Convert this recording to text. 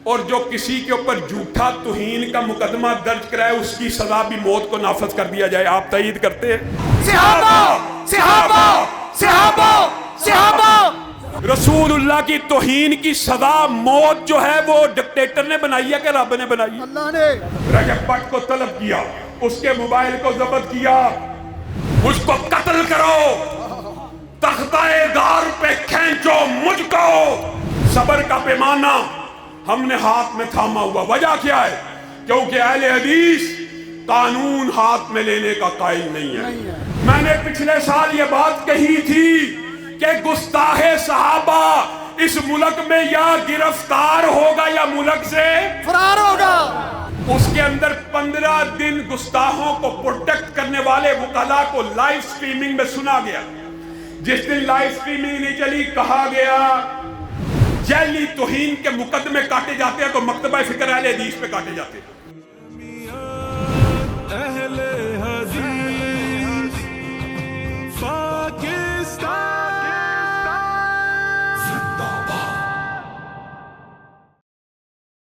اور جو کسی کے اوپر جھوٹا توہین کا مقدمہ درج کرائے اس کی سزا بھی موت کو نافذ کر دیا جائے. آپ تائید کرتے ہیں؟ صحابہ صحابہ صحابہ صحابہ. رسول اللہ کی توہین کی سزا موت جو ہے وہ ڈکٹیٹر نے بنائی ہے کہ رب نے بنائی ہے؟ اللہ نے. رجب بٹ کو طلب کیا, اس کے موبائل کو ضبط کیا, اس کو قتل کرو, تختہ دار پہ کھینچو مجھ کو. صبر کا پیمانہ ہم نے ہاتھ میں تھاما ہوا. وجہ کیا ہے؟ کیونکہ اہل حدیث قانون ہاتھ میں لینے کا قائل نہیں ہے. میں نے پچھلے سال یہ بات کہی تھی کہ گستاخ صحابہ اس ملک میں یا گرفتار ہوگا یا ملک سے فرار ہوگا. اس کے اندر 15 دن گستاخوں کو پروٹیکٹ کرنے والے وکلاء کو لائیو سٹریمنگ میں سنا گیا. جس دن لائیو سٹریمنگ نہیں چلی کہا گیا جعلی توہین کے مقدمے کاٹے جاتے ہیں تو مکتبہ فکر اہل حدیث پہ کاٹے جاتے ہیں.